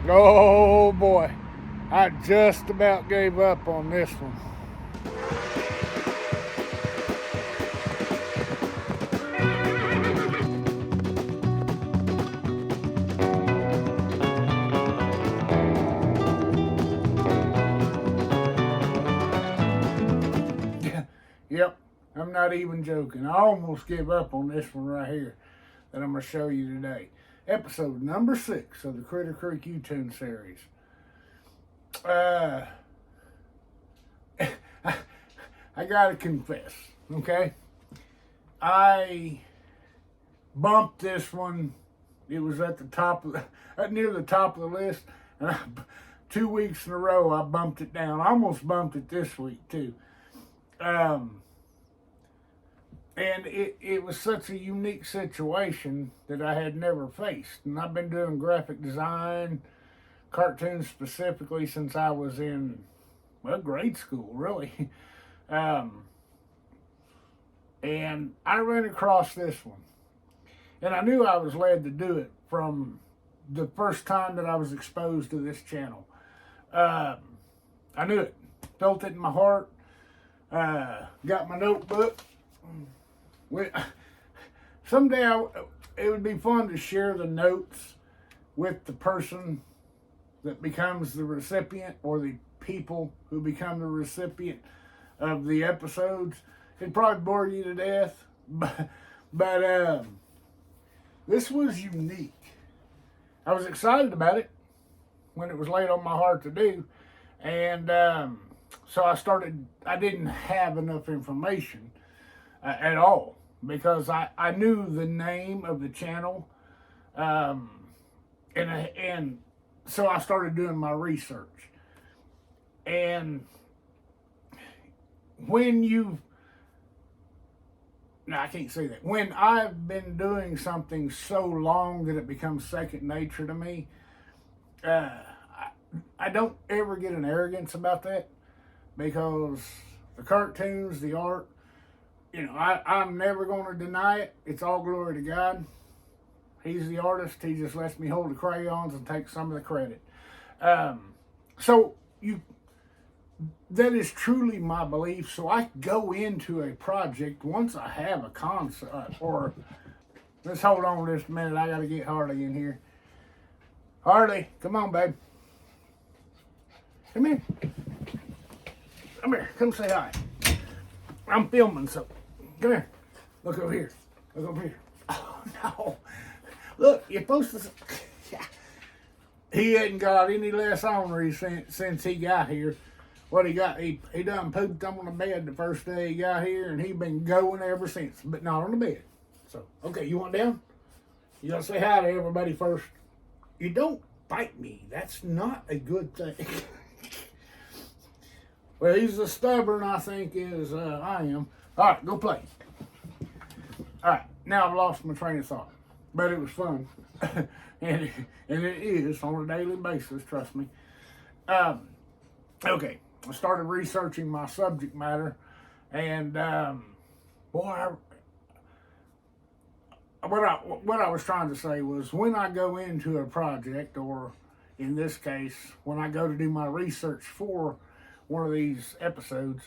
Oh boy, I just about gave up on this one. Yep, I'm not even joking. I almost gave up on this one right here that I'm going to show you today. Episode number 6 of the Critter Creek YouToons series. I gotta confess, okay? I bumped this one. It was at the top of near the top of the list, and 2 weeks in a row I bumped it down. I almost bumped it this week too. And it was such a unique situation that I had never faced. And I've been doing graphic design, cartoons specifically, since I was in, well, grade school, really. And I ran across this one. And I knew I was led to do it from the first time that I was exposed to this channel. I knew it. Felt it in my heart. Got my notebook. Someday it would be fun to share the notes with the person that becomes the recipient, or the people who become the recipient of the episodes. It'd probably bore you to death, but this was unique. I was excited about it when it was laid on my heart to do, and so I didn't have enough information at all, because I knew the name of the channel, and so I started doing my research. And I can't say that. When I've been doing something so long that it becomes second nature to me, I don't ever get an arrogance about that, because the cartoons, the art, I'm never going to deny it. It's all glory to God. He's the artist. He just lets me hold the crayons and take some of the credit. That is truly my belief. So I go into a project once I have a concept, or let's hold on just a minute. I got to get Harley in here. Harley, come on, babe. Come here. Come here. Come say hi. I'm filming, so come here. Look over here. Look over here. Oh, no. Look, you're supposed to... He hadn't got any less ornery since he got here. What he got, he done pooped on the bed the first day he got here, and he been going ever since, but not on the bed. So, okay, you want down? You gotta say hi to everybody first. You don't bite me. That's not a good thing. Well, he's as stubborn, I think, as I am. All right, go play. All right, now I've lost my train of thought, but it was fun, and it is on a daily basis. Trust me. Okay, I started researching my subject matter, and what I was trying to say was, when I go into a project, or in this case, when I go to do my research for one of these episodes,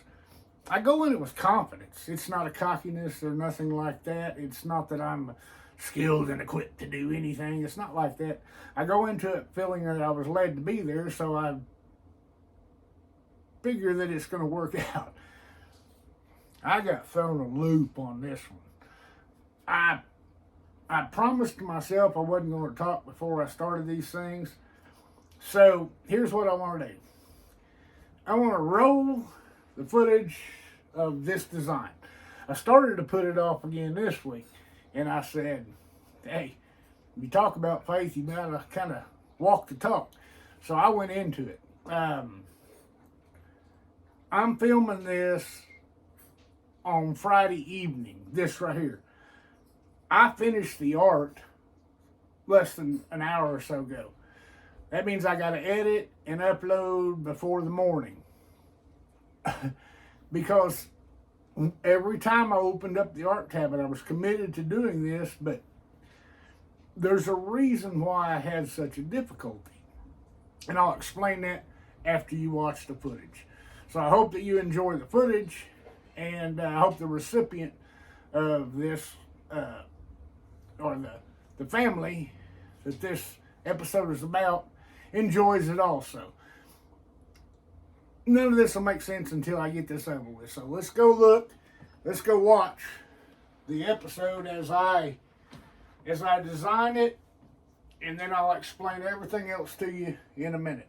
I go in it with confidence. It's not a cockiness or nothing like that. It's not that I'm skilled and equipped to do anything. It's not like that. I go into it feeling that I was led to be there, so I figure that it's going to work out. I got thrown a loop on this one. I promised myself I wasn't going to talk before I started these things. So here's what I want to do. I want to roll the footage of this design. I started to put it off again this week, and I said, hey, if you talk about faith, you gotta kind of walk the talk. So I went into it. I'm filming this on Friday evening, this right here. I finished the art less than an hour or so ago. That means I got to edit and upload before the morning. Because every time I opened up the art tablet, I was committed to doing this, but there's a reason why I had such a difficulty. And I'll explain that after you watch the footage. So I hope that you enjoy the footage, and I hope the recipient of this, or the family that this episode is about, enjoys it also. None of this will make sense until I get this over with. So let's go look, let's go watch the episode as I design it, and then I'll explain everything else to you in a minute.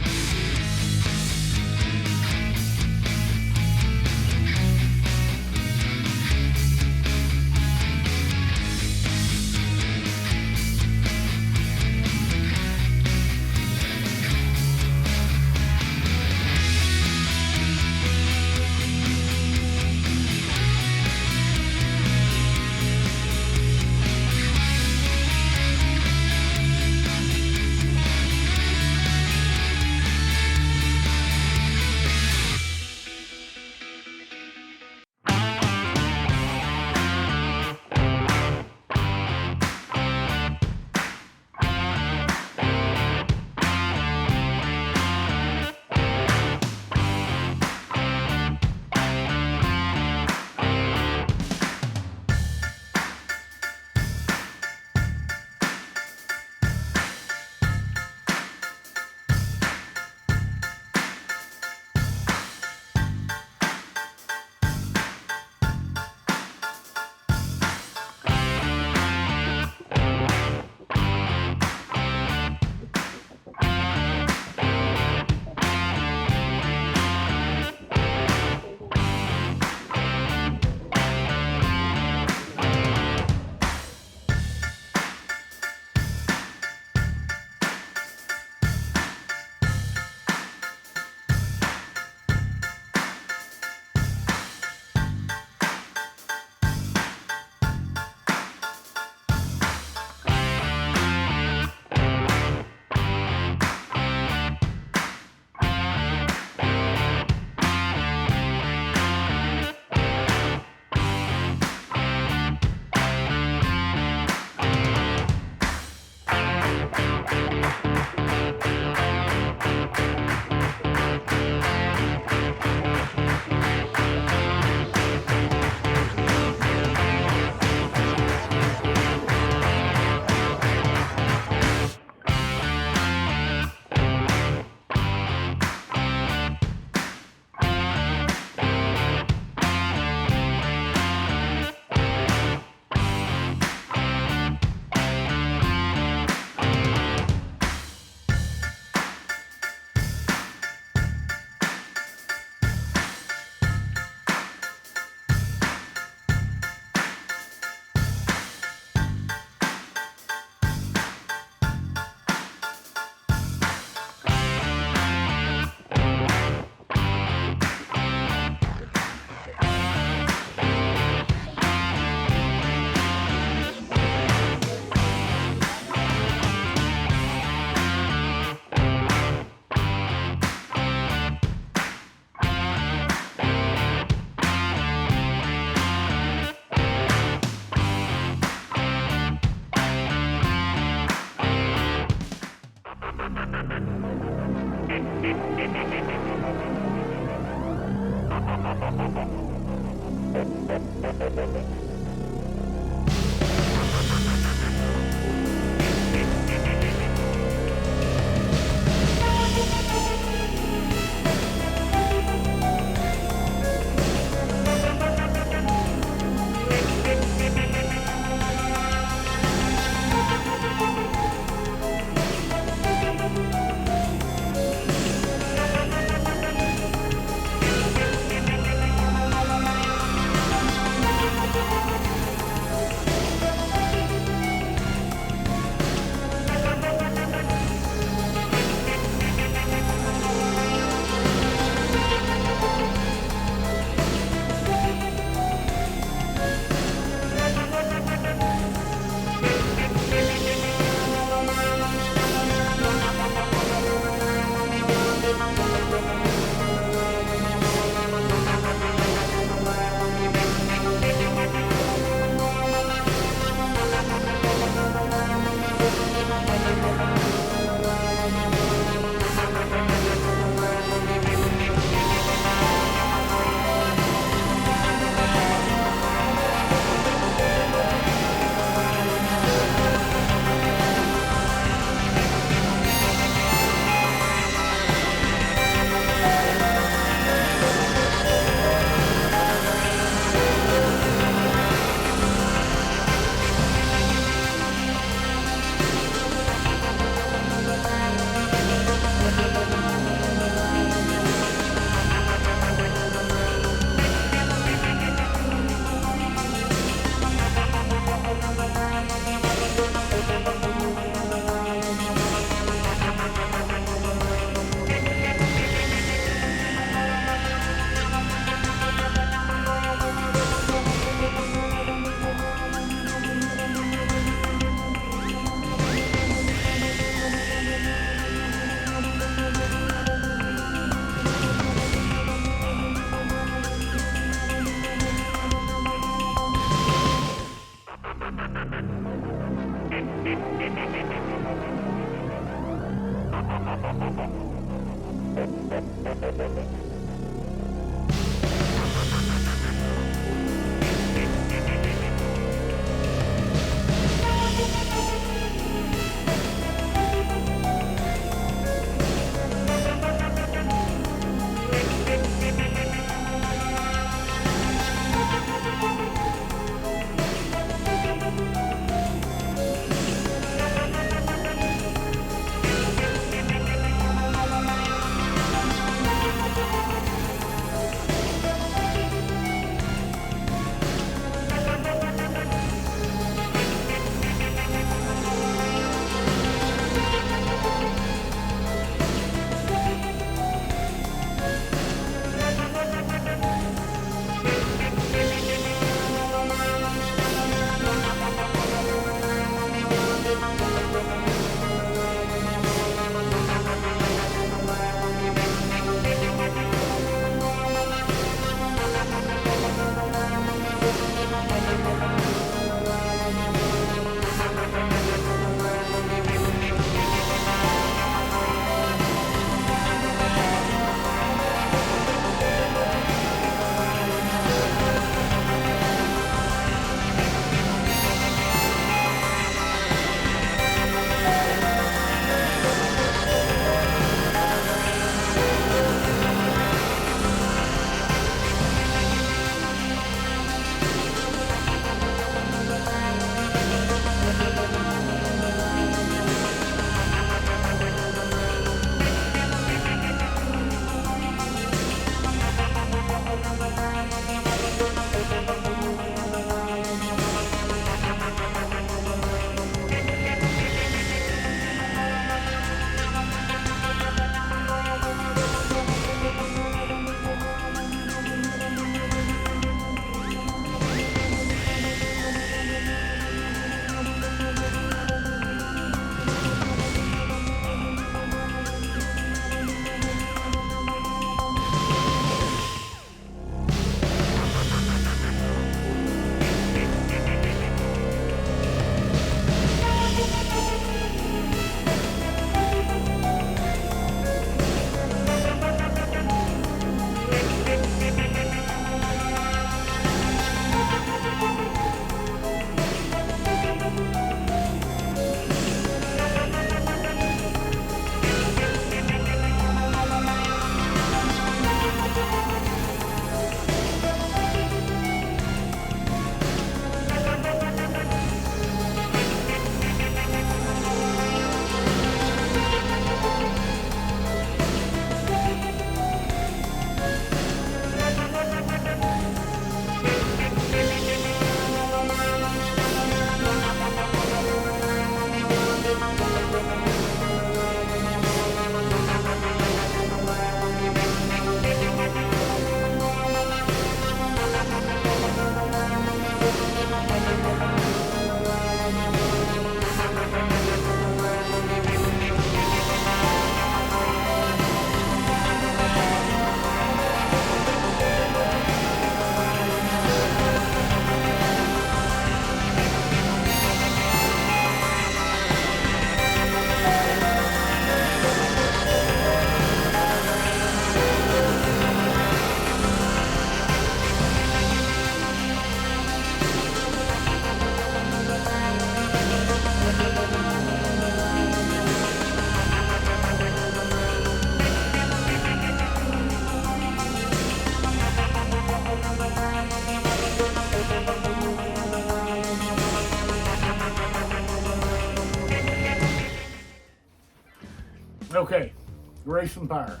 grace and fire.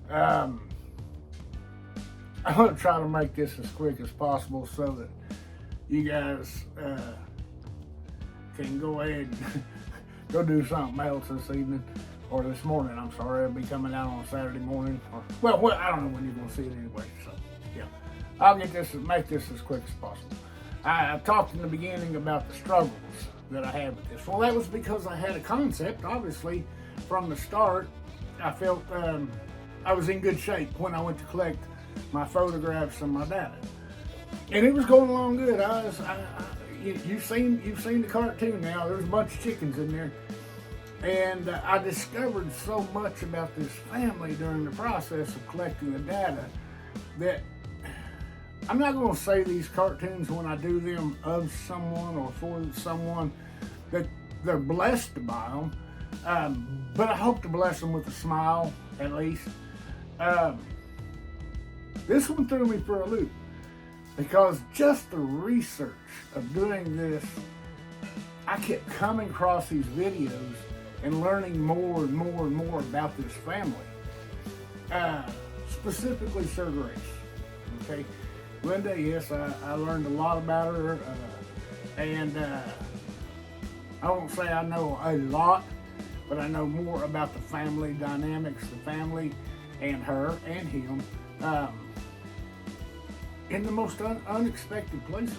I'm going to try to make this as quick as possible so that you guys can go ahead and go do something else this evening, or this morning. I'm sorry, it'll be coming out on Saturday morning. Or, well, I don't know when you're going to see it anyway. So, yeah, I'll make this as quick as possible. I talked in the beginning about the struggles that I had with this. Well, that was because I had a concept. Obviously, from the start, I felt I was in good shape when I went to collect my photographs and my data, and it was going along good. You've seen the cartoon now. There's a bunch of chickens in there, and I discovered so much about this family during the process of collecting the data that I'm not going to say these cartoons, when I do them of someone or for someone, that they're blessed by them, but I hope to bless them with a smile at least. This one threw me for a loop, because just the research of doing this, I kept coming across these videos and learning more and more and more about this family, specifically Sir Grace. Okay, Linda, yes, I learned a lot about her, and I won't say I know a lot, but I know more about the family dynamics, the family and her and him, in the most unexpected places.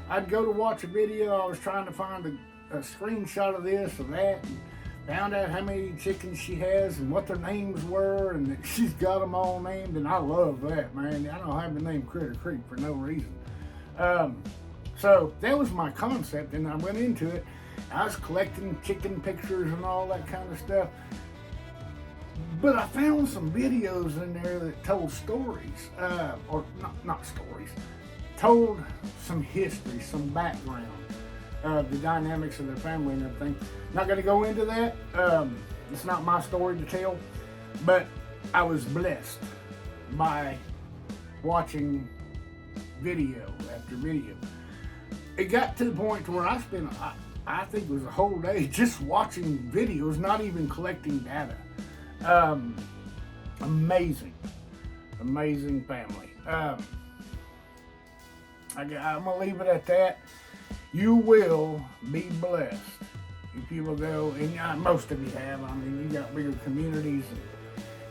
I'd go to watch a video, I was trying to find a screenshot of this or that, and found out how many chickens she has and what their names were, and that she's got them all named, and I love that, man. I don't have the name Critter Creek for no reason. So that was my concept, and I went into it. I was collecting chicken pictures and all that kind of stuff. But I found some videos in there that told stories, or not stories, told some history, some background of the dynamics of their family and everything. Not going to go into that. It's not my story to tell, but I was blessed by watching video after video. It got to the point where I spent, I think it was a whole day just watching videos, not even collecting data. Amazing family. I'm gonna leave it at that. You will be blessed if you will go, and most of you have. I mean, you got bigger communities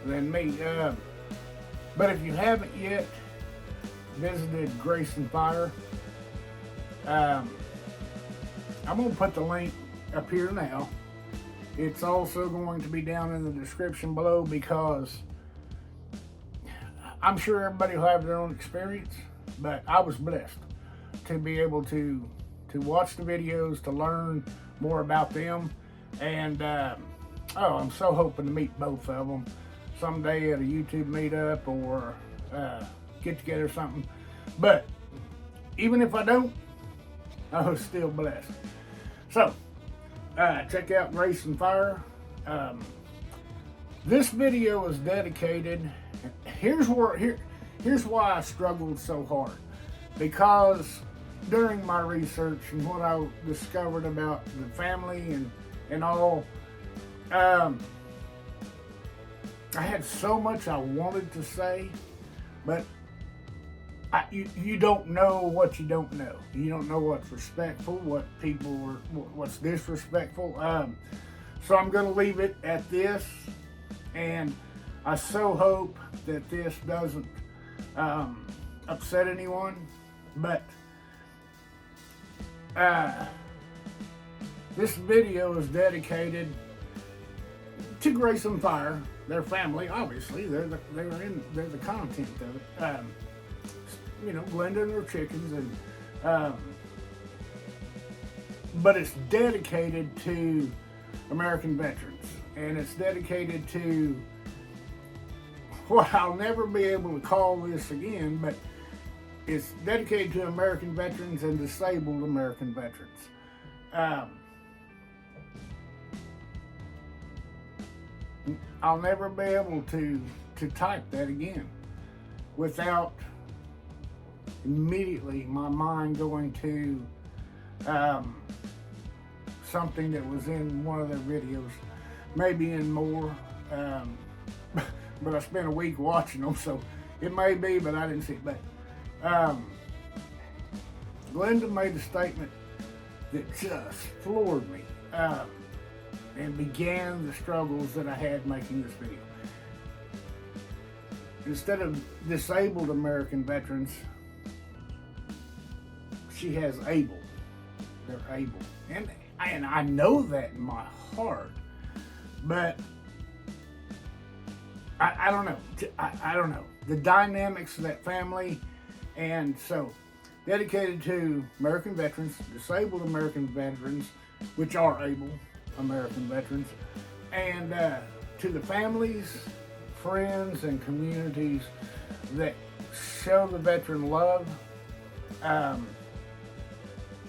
than me. But if you haven't yet visited Grace and Fire, I'm gonna put the link up here now. It's also going to be down in the description below, because I'm sure everybody will have their own experience, but I was blessed to be able to watch the videos, to learn more about them, and I'm so hoping to meet both of them someday at a YouTube meetup or get together or something. But even if I don't, I was still blessed. So check out Grace and Fire. This video is dedicated. Here's why I struggled so hard, because during my research and what I discovered about the family and all, I had so much I wanted to say, but you don't know what you don't know. You don't know what's respectful, what's disrespectful. So I'm going to leave it at this, and I so hope that this doesn't upset anyone. But this video is dedicated to Grace and Fire, their family. Obviously, they're the content of it. Glenda and her chickens, and but it's dedicated to American veterans, and it's dedicated to what I'll never be able to call this again, but it's dedicated to American veterans and disabled American veterans. I'll never be able to type that again without immediately my mind going to something that was in one of their videos, maybe in more, Um, but I spent a week watching them, so it may be, but I didn't see it. But Glenda made a statement that just floored me, and began the struggles that I had making this video. Instead of disabled American veterans, she has able. They're able. And I know that in my heart, but I don't know. I don't know. The dynamics of that family, and so dedicated to American veterans, disabled American veterans, which are able American veterans, and to the families, friends, and communities that show the veteran love,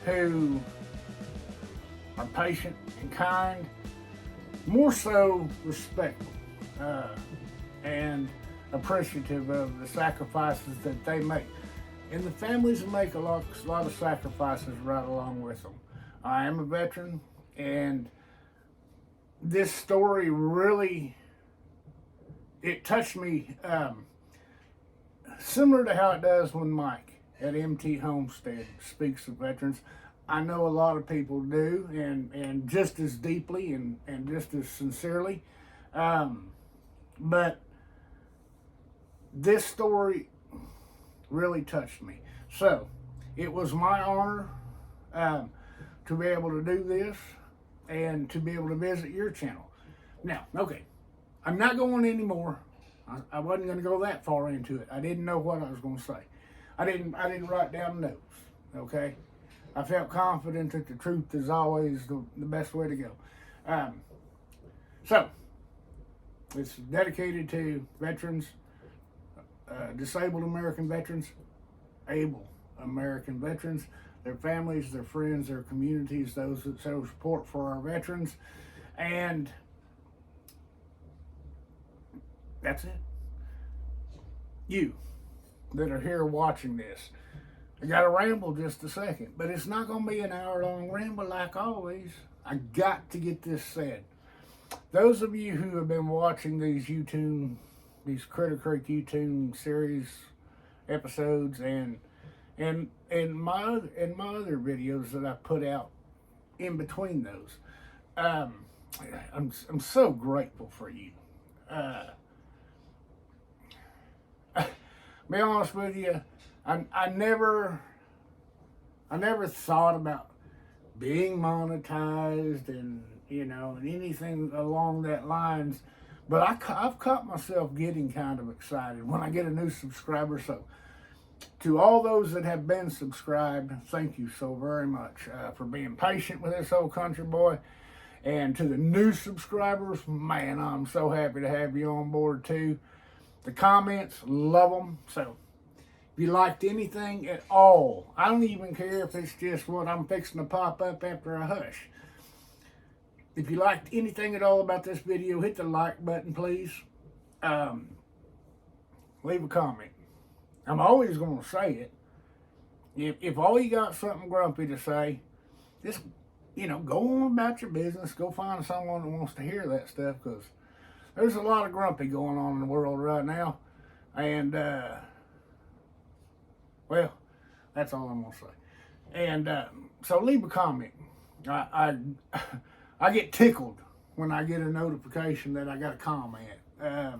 who are patient and kind, more so respectful, and appreciative of the sacrifices that they make. And the families make a lot of sacrifices right along with them. I am a veteran, and this story really, it touched me, similar to how it does when Mike at MT Homestead speaks of veterans. I know a lot of people do, and just as deeply and just as sincerely. But this story really touched me. So it was my honor to be able to do this and to be able to visit your channel. Now, okay, I'm not going anymore. I wasn't going to go that far into it. I didn't know what I was going to say. I didn't write down notes. Okay, I felt confident that the truth is always the best way to go. So it's dedicated to veterans, disabled American veterans, able American veterans, their families, their friends, their communities, those that show support for our veterans, and that's it. You that are here watching this, I got to ramble just a second, but it's not going to be an hour-long ramble like always. I got to get this said. Those of you who have been watching these YouToons, these Critter Creek YouToon series episodes, and my other videos that I put out in between those, I'm so grateful for you. Be honest with you, I never thought about being monetized and and anything along that lines, but I've caught myself getting kind of excited when I get a new subscriber. So to all those that have been subscribed, thank you so very much for being patient with this old country boy. And to the new subscribers, man, I'm so happy to have you on board too. The comments, love them. So if you liked anything at all, I don't even care if it's just what I'm fixing to pop up after a hush. If you liked anything at all about this video, hit the like button, please. Leave a comment. I'm always going to say it. If all you got something grumpy to say, just, go on about your business. Go find someone that wants to hear that stuff, because there's a lot of grumpy going on in the world right now. And, well, that's all I'm going to say. And so leave a comment. I get tickled when I get a notification that I got a comment. I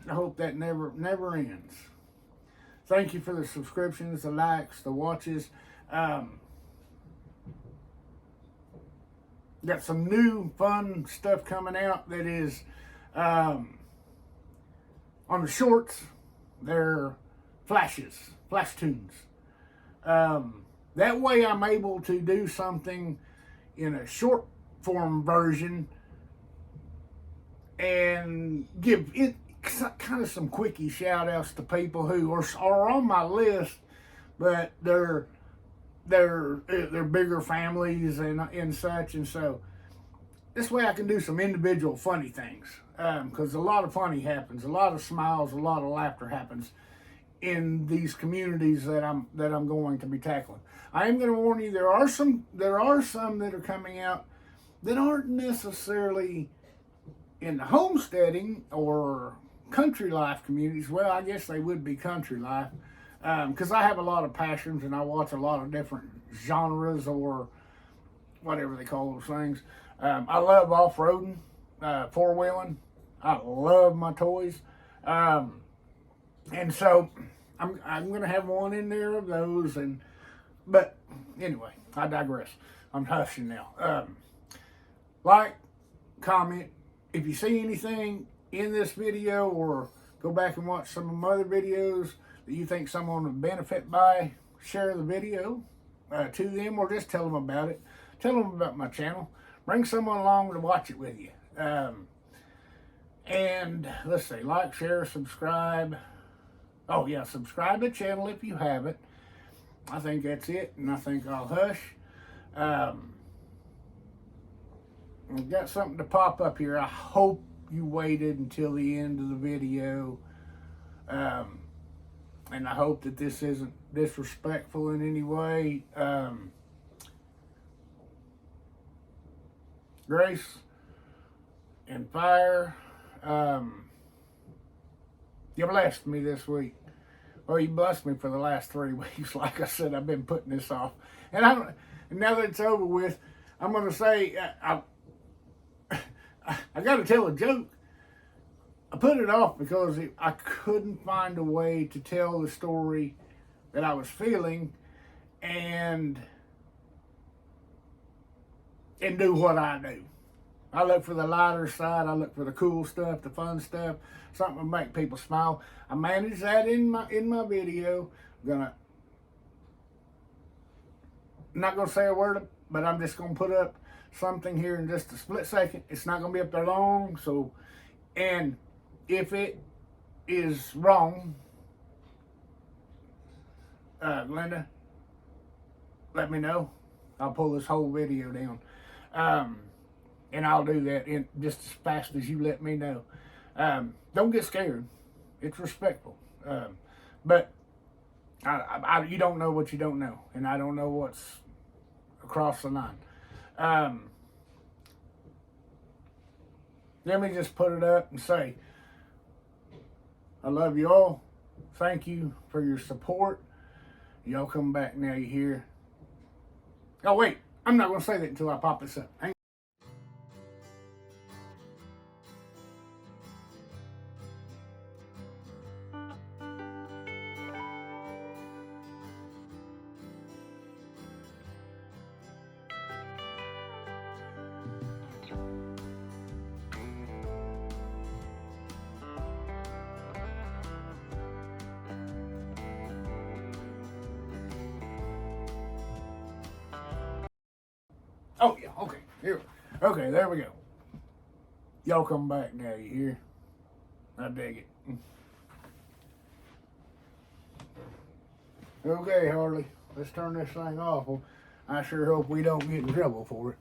hope that never ends. Thank you for the subscriptions, the likes, the watches. Got some new fun stuff coming out that is on the shorts. They're flash tunes. That way I'm able to do something in a short form version and give it kind of some quickie shout outs to people who are on my list, but they're bigger families and such. And so this way I can do some individual funny things, because a lot of funny happens, a lot of smiles, a lot of laughter happens in these communities that I'm going to be tackling. I am going to warn you, there are some that are coming out that aren't necessarily in the homesteading or country life communities. Well, I guess they would be country life, because I have a lot of passions and I watch a lot of different genres, or whatever they call those things. I love off-roading, four-wheeling. I love my toys. And so I'm going to have one in there of those. But anyway, I digress. I'm hushing now. Like, comment. If you see anything in this video, or go back and watch some of my other videos that you think someone would benefit by, share the video to them, or just tell them about it. Tell them about my channel. Bring someone along to watch it with you. And let's see, like, share, subscribe. Oh yeah, subscribe to the channel if you haven't. I think that's it, and I think I'll hush. I've got something to pop up here. I hope you waited until the end of the video. And I hope that this isn't disrespectful in any way. Grace and fire. You blessed me this week. Well, you blessed me for the last 3 weeks. Like I said, I've been putting this off. And now that it's over with, I'm going to say, I got to tell a joke. I put it off because I couldn't find a way to tell the story that I was feeling and do what I do. I look for the lighter side. I look for the cool stuff, the fun stuff, something to make people smile. I manage that in my video. I'm not gonna say a word, but I'm just gonna put up something here in just a split second. It's not gonna be up there long. So, and if it is wrong, Glenda, let me know. I'll pull this whole video down. And I'll do that in just as fast as you let me know. Don't get scared. It's respectful. But you don't know what you don't know. And I don't know what's across the line. Let me just put it up and say, I love you all. Thank you for your support. Y'all come back now, you hear. Oh, wait. I'm not going to say that until I pop this up. Oh, yeah, okay. Here. Okay, there we go. Y'all come back now, you hear? I dig it. Okay, Harley, let's turn this thing off. I sure hope we don't get in trouble for it.